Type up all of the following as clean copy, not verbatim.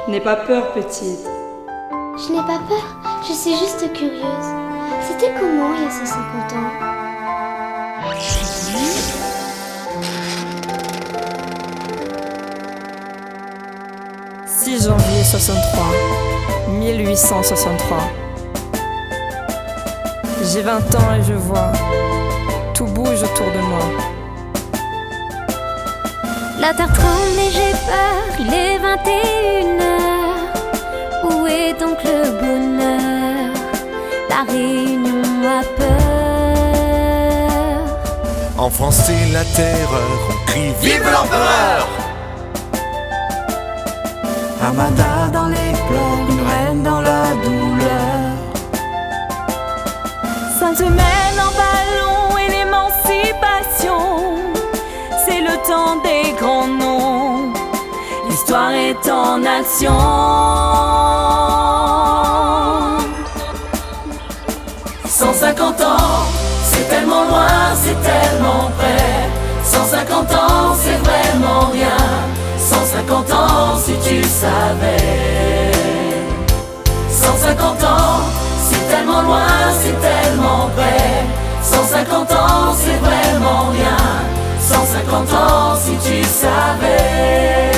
N'aie pas peur, petite. Je n'ai pas peur, je suis juste curieuse. C'était comment il y a 150 ans? « 6 janvier 63, 1863. J'ai 20 ans et je vois, tout bouge autour de moi. La terre tremble et j'ai peur, il est 21h. Où est donc le bonheur? La réunion a peur. En France c'est la terreur, on crie vive l'empereur! Amada dans les pleurs, une reine dans la douleur. Ça se mène en ballon et l'émancipation. C'est le temps des grands noms. L'histoire est en action. 150 ans, c'est tellement loin, c'est tellement près. 150 ans, c'est vraiment rien. 150 ans, si tu savais. 150 ans, c'est tellement loin, c'est tellement près. 150 ans, c'est vraiment rien. 150 ans, si tu savais.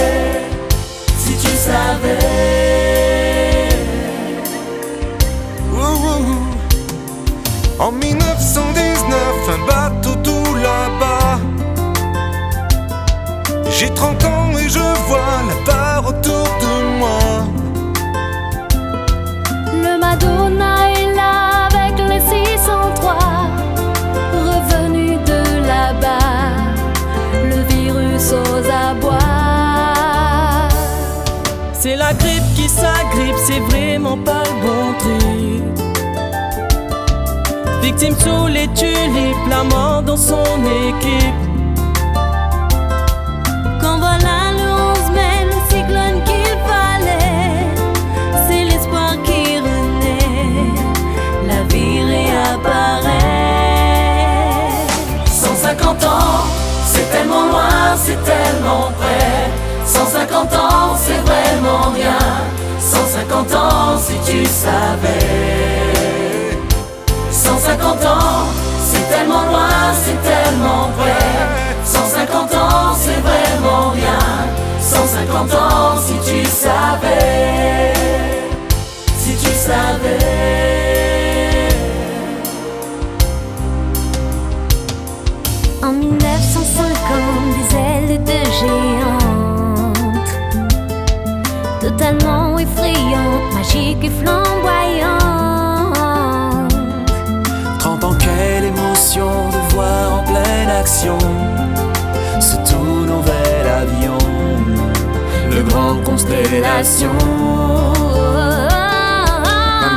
Si tu savais. En 1919, un bateau tout là-bas. J'ai 30 ans et je vois la barre autour de moi. Le Madonna est là avec les 603. Revenu de là-bas, le virus aux abois. C'est la grippe qui s'agrippe, c'est vraiment pas le bon truc. Victime sous les tulipes, la mort dans son équipe. Quand voilà le 11 mai, le cyclone qu'il fallait, c'est l'espoir qui renaît, la vie réapparaît. 150 ans, c'est tellement loin, c'est tellement près. 150 ans, c'est vraiment rien. 150 ans, si tu savais. 150 ans, c'est tellement loin, c'est tellement près. 150 ans, c'est vraiment rien. 150 ans, si tu savais. Si tu savais. En 1950, des ailes de géantes, totalement effrayantes, magiques et flamboyantes. 30 ans, quelle émotion de voir en pleine action ce tout nouvel avion, le grand Constellation.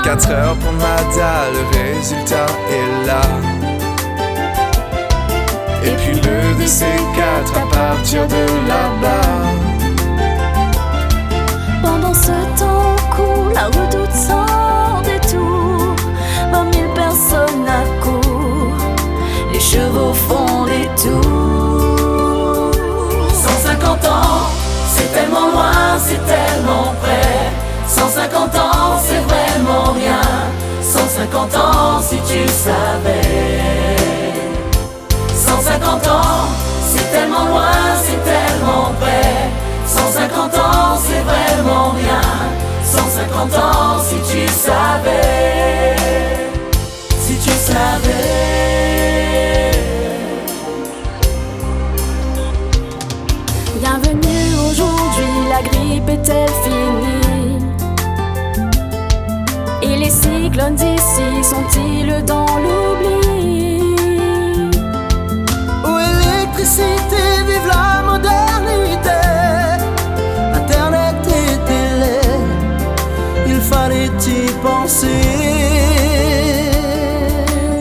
24 heures pour Mada, le résultat est là. Et puis le DC4 à partir de là-bas. Pendant ce temps court, la redoute sans détour. 20 000 personnes accourent, les chevaux font des tours. 150 ans, c'est tellement loin, c'est tellement près. 150 ans, c'est vraiment rien. 150 ans, si tu savais. 150 ans, c'est tellement loin, c'est tellement près. 150 ans, c'est vraiment rien. 150 ans, si tu savais. Si tu savais. Bienvenue aujourd'hui, la grippe est-elle finie? Et les cyclones d'ici sont-ils dans l'oubli? Oh électricité, vive la modernité. Internet et télé, il fallait y penser.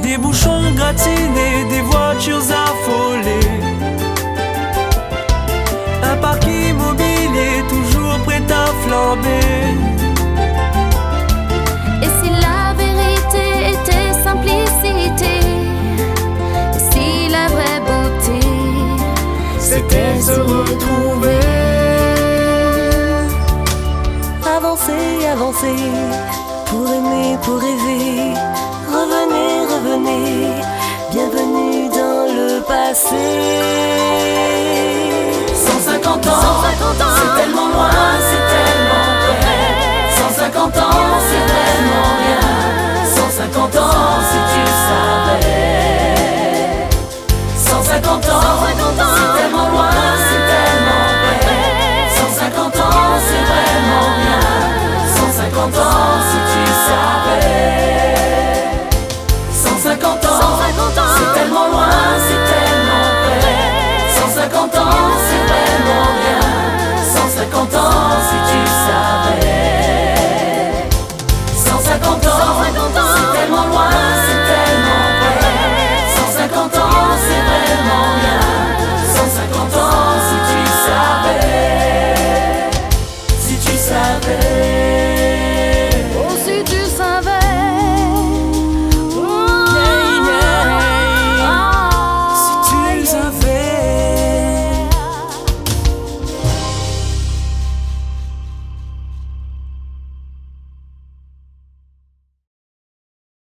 Des bouchons gratinés, des voitures affolées, un parc immobilier toujours prêt à flamber. Et si la vérité était simplicité, et si la vraie beauté c'était se retrouver. Avancez, avancez, pour aimer, pour rêver. Revenez, revenez, bienvenue dans le passé.